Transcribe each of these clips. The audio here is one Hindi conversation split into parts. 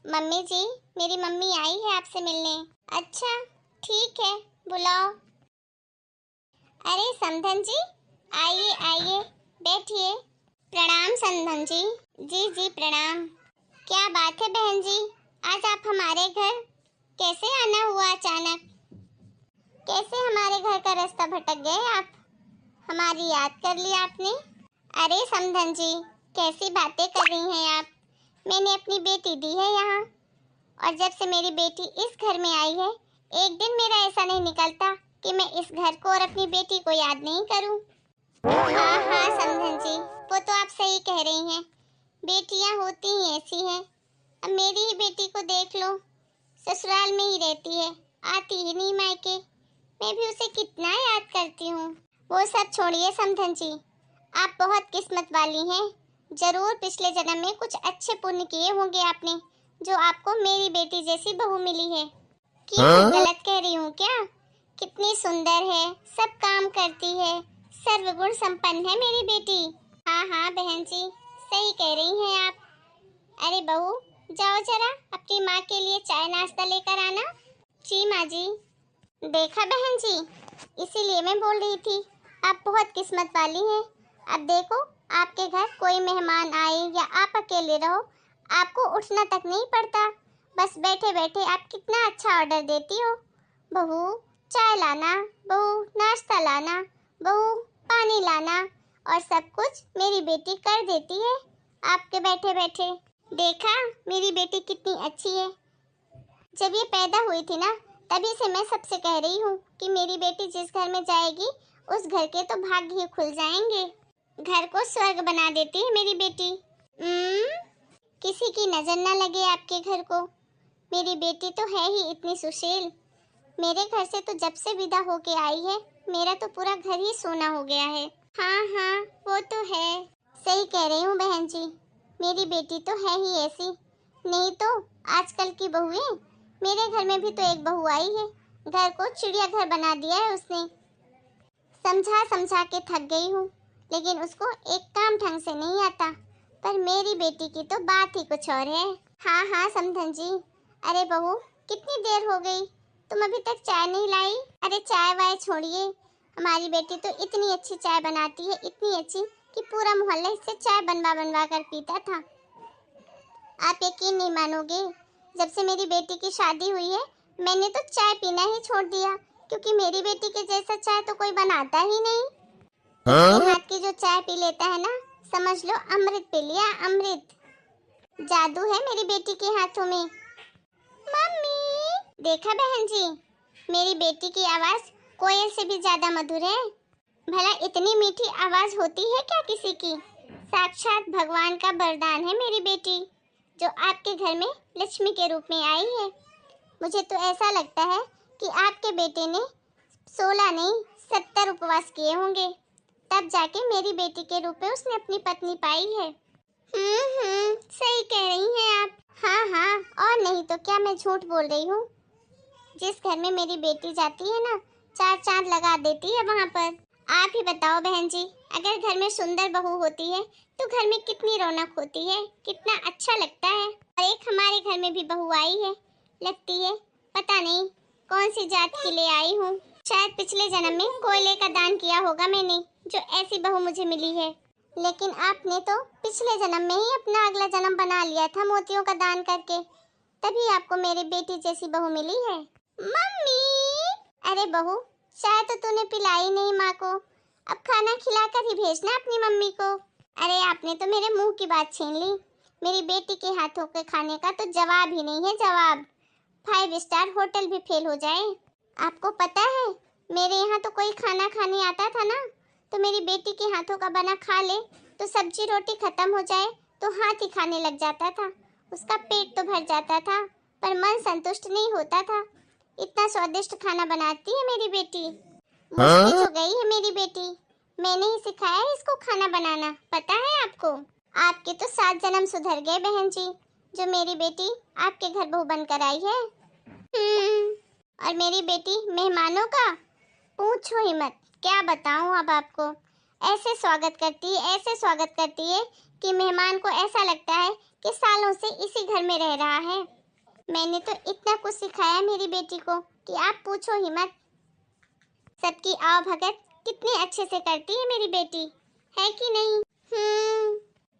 मम्मी जी, मेरी मम्मी आई है आपसे मिलने। अच्छा, ठीक है, बुलाओ। अरे समधन जी, आइए आइए, बैठिए। प्रणाम समधन जी। जी जी प्रणाम। क्या बात है बहन जी, आज आप हमारे घर कैसे आना हुआ अचानक? कैसे हमारे घर का रास्ता भटक गए आप? हमारी याद कर ली आपने? अरे समधन जी, कैसी बातें कर रही हैं आप? मैंने अपनी बेटी दी है यहाँ, और जब से मेरी बेटी इस घर में आई है, एक दिन मेरा ऐसा नहीं निकलता कि मैं इस घर को और अपनी बेटी को याद नहीं करूं। हाँ हाँ समधन जी, वो तो आप सही कह रही हैं। बेटियां होती ही ऐसी हैं। अब मेरी ही बेटी को देख लो, ससुराल में ही रहती है, आती ही नहीं मायके। मैं भी उसे कितना याद करती हूँ। वो सब छोड़िए समधन जी, आप बहुत किस्मत वाली हैं। जरूर पिछले जन्म में कुछ अच्छे पुण्य किए होंगे आपने, जो आपको मेरी बेटी जैसी बहू मिली है। क्यों गलत कह रही हूँ क्या? कितनी सुंदर है, सब काम करती है, सर्वगुण संपन्न है मेरी बेटी। हाँ हाँ बहन जी, सही कह रही हैं आप। अरे बहू, जाओ जरा अपनी माँ के लिए चाय नाश्ता लेकर आना। जी माँ जी। देखा बहन जी, इसीलिए मैं बोल रही थी, आप बहुत किस्मत वाली हैं। अब देखो, आपके घर कोई मेहमान आए या आप अकेले रहो, आपको उठना तक नहीं पड़ता। बस बैठे बैठे आप कितना अच्छा ऑर्डर देती हो। बहू चाय लाना, बहू नाश्ता लाना, बहू पानी लाना, और सब कुछ मेरी बेटी कर देती है आपके बैठे बैठे। देखा मेरी बेटी कितनी अच्छी है। जब ये पैदा हुई थी ना, तभी से मैं सबसे कह रही हूँ कि मेरी बेटी जिस घर में जाएगी, उस घर के तो भाग्य ही खुल जाएंगे। घर को स्वर्ग बना देती है मेरी बेटी। किसी की नजर न लगे आपके घर को। मेरी बेटी तो है ही इतनी सुशील। मेरे घर से तो जब से विदा होके आई है, मेरा तो पूरा घर ही सोना हो गया है। हाँ हाँ वो तो है, सही कह रही हूँ बहन जी। मेरी बेटी तो है ही ऐसी। नहीं तो आजकल की बहुएं, मेरे घर में भी तो एक बहू आई है, घर को चिड़ियाघर बना दिया है उसने। समझा समझा के थक गई हूँ, लेकिन उसको एक काम ढंग से नहीं आता। पर मेरी बेटी की तो बात ही कुछ और है। हाँ हाँ समधन जी। अरे बहू, कितनी देर हो गई, तुम अभी तक चाय नहीं लाई? अरे चाय वाय छोड़िए, हमारी बेटी तो इतनी अच्छी चाय बनाती है, इतनी अच्छी कि पूरा मोहल्ला इससे चाय बनवा बनवा कर पीता था। आप यकीन नहीं मानोगे, जब से मेरी बेटी की शादी हुई है, मैंने तो चाय पीना ही छोड़ दिया, क्योंकि मेरी बेटी के जैसा चाय तो कोई बनाता ही नहीं। उसके हाथ की जो चाय पी लेता है ना, समझ लो अमृत पी लिया, अमृत। जादू है मेरी बेटी के हाथों में। मम्मी, देखा बहन जी, मेरी बेटी की आवाज कोयल से भी ज्यादा मधुर है। भला इतनी मीठी आवाज होती है क्या किसी की? साक्षात भगवान का वरदान है मेरी बेटी, जो आपके घर में लक्ष्मी के रूप में आई है। मुझे तो ऐसा लगता है कि आपके बेटे ने 16 नहीं 70 उपवास किए होंगे, तब जाके मेरी बेटी के रूप में उसने अपनी पत्नी पाई है। सही कह रही हैं आप। हाँ हाँ, और नहीं तो क्या, मैं झूठ बोल रही हूँ। जिस घर में मेरी बेटी जाती है ना, 4 चांद लगा देती है वहाँ पर। आप ही बताओ बहन जी, अगर घर में सुंदर बहू होती है तो घर में कितनी रौनक होती है, कितना अच्छा लगता है। और एक हमारे घर में भी बहू आई है, लगती है पता नहीं कौन सी जात की ले आई हूँ। शायद पिछले जन्म में कोयले का दान किया होगा मैंने, जो ऐसी बहू मुझे मिली है। लेकिन आपने तो पिछले जन्म में ही अपना अगला जन्म बना लिया था मोतियों का दान करके, तभी आपको मेरी बेटी जैसी बहू मिली है। मम्मी! अरे बहू, चाय तो तूने पिलाई नहीं माँ को, अब खाना खिलाकर ही भेजना अपनी मम्मी को। अरे आपने तो मेरे मुंह की बात छीन ली। मेरी बेटी के हाथों के खाने का तो जवाब ही नहीं है, जवाब। 5 स्टार होटल भी फेल हो जाए। आपको पता है, मेरे यहाँ तो कोई खाना खाने आता था ना, तो मेरी बेटी के हाथों का बना खा ले तो सब्जी रोटी खत्म हो जाए तो हाथ ही खाने लग जाता था। उसका पेट तो भर जाता था, पर मन संतुष्ट नहीं होता था। इतना स्वादिष्ट खाना बनाती है मेरी बेटी। मुझसे जो गई है मेरी बेटी, मैंने ही सिखाया है इसको खाना बनाना, पता है आपको? आपके तो 7 जन्म सुधर गए बहन जी, जो मेरी बेटी आपके घर बहू बनकर आई है। और मेरी बेटी मेहमानों का पूछो ही मत, क्या बताऊं अब आपको। ऐसे स्वागत करती है, ऐसे स्वागत करती है कि मेहमान को ऐसा लगता है कि सालों से इसी घर में रह रहा है। मैंने तो इतना कुछ सिखाया मेरी बेटी को कि आप पूछो ही मत। सबकी आवभगत कितने अच्छे से करती है मेरी बेटी, है कि नहीं?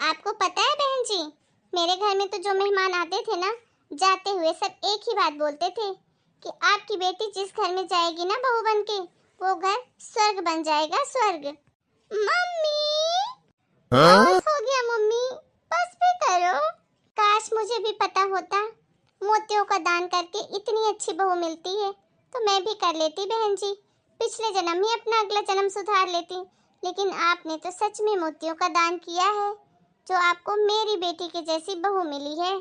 आपको पता है बहन जी, मेरे घर में तो जो मेहमान आते थे ना, जाते हुए सब एक ही बात बोलते थे कि आपकी बेटी जिस घर में जाएगी ना बहू बन के, वो घर स्वर्ग बन जाएगा, स्वर्ग। मम्मी, बस हो गया मम्मी, बस भी करो। काश मुझे भी पता होता मोतियों का दान करके इतनी अच्छी बहू मिलती है तो मैं भी कर लेती बहन जी। पिछले जन्म ही अपना अगला जन्म सुधार लेती। लेकिन आपने तो सच में मोतियों का दान किया है, जो आपको मेरी बेटी के जैसी बहू मिली है।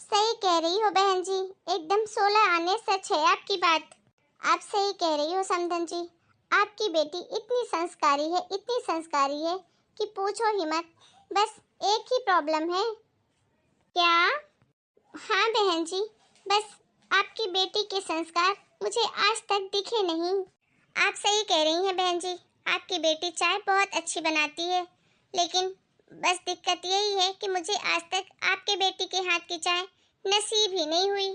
सही कह रही हो बहन जी, एकदम 16 आने सच है आपकी बात। आप सही कह रही हो समधन जी, आपकी बेटी इतनी संस्कारी है, इतनी संस्कारी है कि पूछो ही मत। बस एक ही प्रॉब्लम है। क्या? हाँ बहन जी, बस आपकी बेटी के संस्कार मुझे आज तक दिखे नहीं। आप सही कह रही हैं बहन जी, आपकी बेटी चाय बहुत अच्छी बनाती है, लेकिन बस दिक्कत यही है कि मुझे आज तक आपके बेटी के हाथ की चाय नसीब ही नहीं हुई।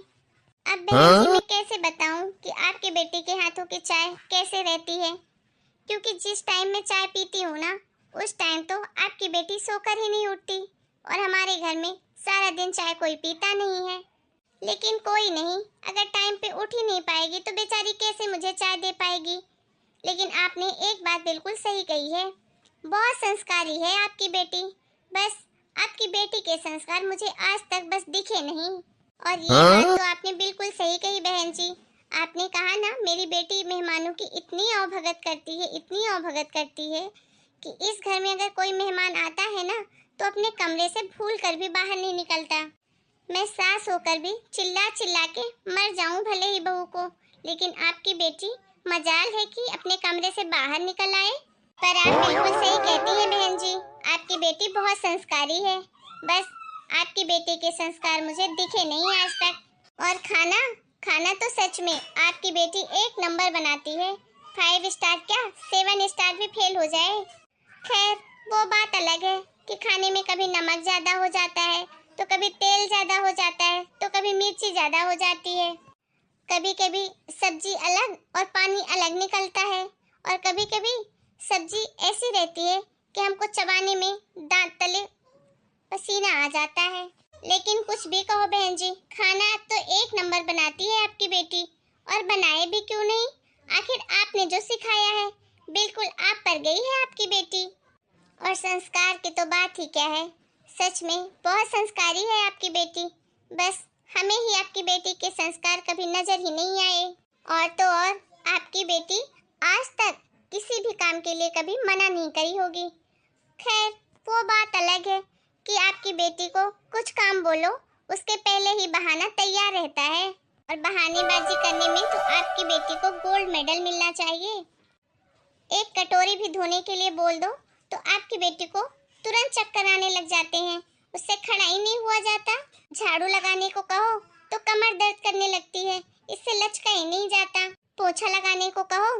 अब बहन जी मैं कैसे बताऊं कि आपके बेटे के हाथों की चाय कैसे रहती है, क्योंकि जिस टाइम मैं चाय पीती हूँ ना, उस टाइम तो आपकी बेटी सोकर ही नहीं उठती, और हमारे घर में सारा दिन चाय कोई पीता नहीं है। लेकिन कोई नहीं, अगर टाइम पे उठ ही नहीं पाएगी तो बेचारी कैसे मुझे चाय दे पाएगी। लेकिन आपने एक बात बिल्कुल सही कही है, बहुत संस्कारी है आपकी बेटी। बस आपकी बेटी के संस्कार मुझे आज तक बस दिखे नहीं। और ये बात तो आपने बिल्कुल सही कही बहन जी। आपने कहा ना मेरी बेटी मेहमानों की इतनी अवभगत करती है, इतनी अवभगत करती है कि इस घर में अगर कोई मेहमान आता है ना तो अपने कमरे से भूल कर भी बाहर नहीं निकलता। मैं सास होकर भी चिल्ला चिल्ला के मर जाऊं भले ही बहू को, लेकिन आपकी बेटी मजाल है कि अपने कमरे से बाहर निकल आए। पर आप बिल्कुल सही कहती हैं बहन जी, आपकी बेटी बहुत संस्कारी है। बस आपकी बेटी के संस्कार मुझे दिखे नहीं आज तक। और खाना खाना तो सच में आपकी बेटी एक नंबर बनाती है। 5 स्टार क्या 7 स्टार भी फेल हो जाए। खैर वो बात अलग है कि खाने में कभी नमक ज्यादा हो जाता है, तो कभी तेल ज्यादा हो जाता है, तो कभी मिर्ची ज्यादा हो जाती है, कभी कभी सब्जी अलग और पानी अलग निकलता है, और कभी कभी सब्जी ऐसी रहती है कि हमको चबाने में दांत तले पसीना आ जाता है। लेकिन कुछ भी कहो बहन जी, खाना तो एक नंबर बनाती है आपकी बेटी, और बनाए भी क्यों नहीं। आखिर आपने जो सिखाया है बिल्कुल आप पर गई है आपकी बेटी। और संस्कार की तो बात ही क्या है, सच में बहुत संस्कारी है आपकी बेटी। बस हमें ही आपकी बेटी के संस्कार कभी नजर ही नहीं आए। और तो और आपकी बेटी आज तक किसी भी काम के लिए कभी मना नहीं करी होगी। खैर वो बात अलग है कि आपकी बेटी को कुछ काम बोलो उसके पहले ही बहाना तैयार रहता है, और बहानेबाजी करने में तो आपकी बेटी को गोल्ड मेडल मिलना चाहिए। एक कटोरी भी धोने के लिए बोल दो तो आपकी बेटी को तुरंत चक्कर आने लग जाते हैं, उससे खड़ा ही नहीं हुआ जाता। झाड़ू लगाने को कहो तो कमर दर्द करने लगती है, इससे लचका ही नहीं जाता। पोछा लगाने को कहो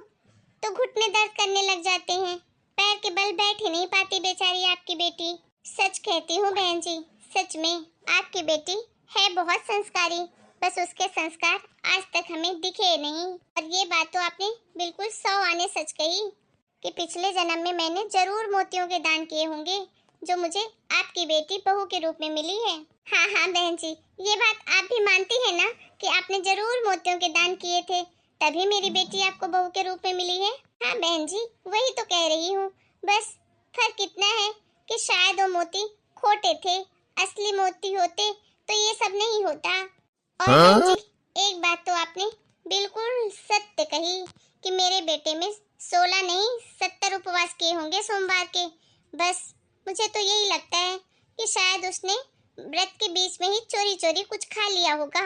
तो घुटने दर्द करने लग जाते हैं, पैर के बल बैठ ही नहीं पाती बेचारी आपकी बेटी। सच कहती हूँ बहन जी, सच में आपकी बेटी है बहुत संस्कारी, बस उसके संस्कार आज तक हमें दिखे नहीं। और ये बात तो आपने बिल्कुल 100 आने सच कही कि पिछले जन्म में मैंने जरूर मोतियों के दान किए होंगे, जो मुझे आपकी बेटी बहू के रूप में मिली है। हाँ हाँ बहन जी, ये बात आप भी मानती है ना कि आपने जरूर मोतियों के दान किए थे, तभी मेरी बेटी आपको बहू के रूप में मिली है। हाँ बहन जी, वही तो कह रही हूँ। बस फर्क इतना है कि शायद वो मोती खोटे थे, असली मोती होते तो ये सब नहीं होता। और बहन जी एक बात तो आपने बिल्कुल सत्य कही कि मेरे बेटे में 16 नहीं 70 उपवास किए होंगे सोमवार के। बस मुझे तो यही लगता है कि शायद उसने व्रत के बीच में ही चोरी चोरी कुछ खा लिया होगा।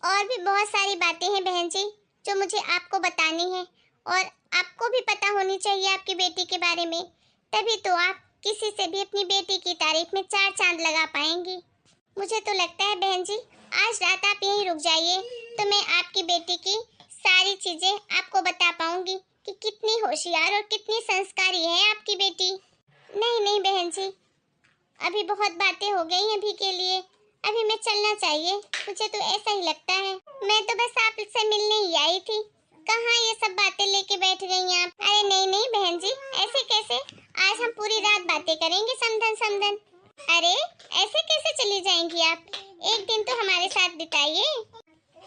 और भी बहुत सारी बातें हैं बहन जी जो मुझे आपको बतानी है, और आपको भी पता होनी चाहिए आपकी बेटी के बारे में, तभी तो आप किसी से भी अपनी बेटी की तारीफ में 4 चांद लगा पाएंगी। मुझे तो लगता है बहन जी आज रात आप यहीं रुक जाइए तो मैं आपकी बेटी की सारी चीजें आपको बता पाऊंगी कि कितनी होशियार और कितनी संस्कारी है आपकी बेटी। नहीं नहीं बहन जी, अभी बहुत बातें हो गई अभी के लिए, अभी मैं चलना चाहिए, मुझे तो ऐसा ही लगता है। मैं तो बस आपसे मिलने ही आई थी, कहाँ ये सब बातें लेके बैठ गई आप। अरे नहीं नहीं बहन जी, ऐसे कैसे, आज हम पूरी रात बातें करेंगे समधन समधन। अरे ऐसे कैसे चली जाएंगी आप, एक दिन तो हमारे साथ बिताइए।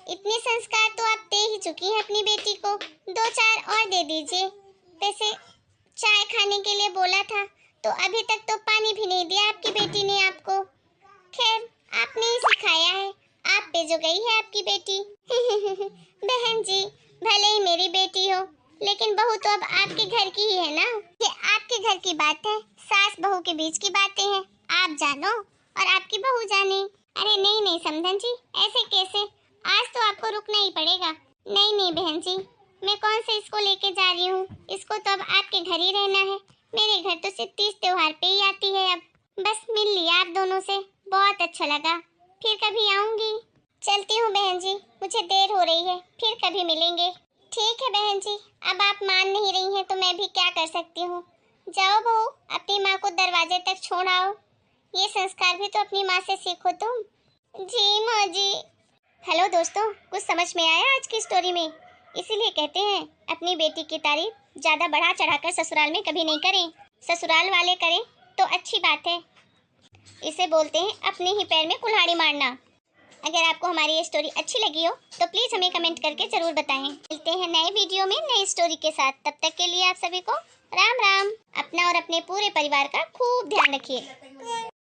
इतने संस्कार तो आप दे ही चुकी हैं अपनी बेटी को, 2-4 और दे दीजिए। वैसे चाय खाने के लिए बोला था तो अभी तक तो पानी भी नहीं दिया आपकी बेटी ने आपको। खैर आपने ही सिखाया है, आप पे जो गई है आपकी बेटी। बहन जी, भले ही मेरी बेटी हो, लेकिन बहू तो अब आपके घर की ही है ना। ये आपके घर की बात है, सास बहू के बीच की बातें हैं, आप जानो और आपकी बहू जाने। अरे नहीं नहीं समधन जी, ऐसे कैसे, आज तो आपको रुकना ही पड़ेगा। नहीं नहीं बहन जी, मैं कौन से इसको लेके जा रही हूँ, इसको तो अब आपके घर ही रहना है। मेरे घर तो सिर्फ तीज त्योहार पे ही आती है अब। बस मिल लिया आप दोनों से, बहुत अच्छा लगा, फिर कभी आऊंगी। चलती हूँ बहन जी, मुझे देर हो रही है, फिर कभी मिलेंगे। ठीक है बहन जी, अब आप मान नहीं रही हैं तो मैं भी क्या कर सकती हूँ। जाओ बहू, अपनी माँ को दरवाजे तक छोड़ आओ, ये संस्कार भी तो अपनी माँ से सीखो तुम। जी माँ जी। हेलो दोस्तों, कुछ समझ में आया आज की स्टोरी में? इसीलिए कहते हैं अपनी बेटी की तारीफ ज्यादा बढ़ा चढ़ाकर ससुराल में कभी नहीं करें, ससुराल वाले करें तो अच्छी बात है। इसे बोलते हैं अपने ही पैर में कुल्हाड़ी मारना। अगर आपको हमारी ये स्टोरी अच्छी लगी हो तो प्लीज हमें कमेंट करके जरूर बताएं। मिलते हैं नए वीडियो में नई स्टोरी के साथ, तब तक के लिए आप सभी को राम राम। अपना और अपने पूरे परिवार का खूब ध्यान रखिए।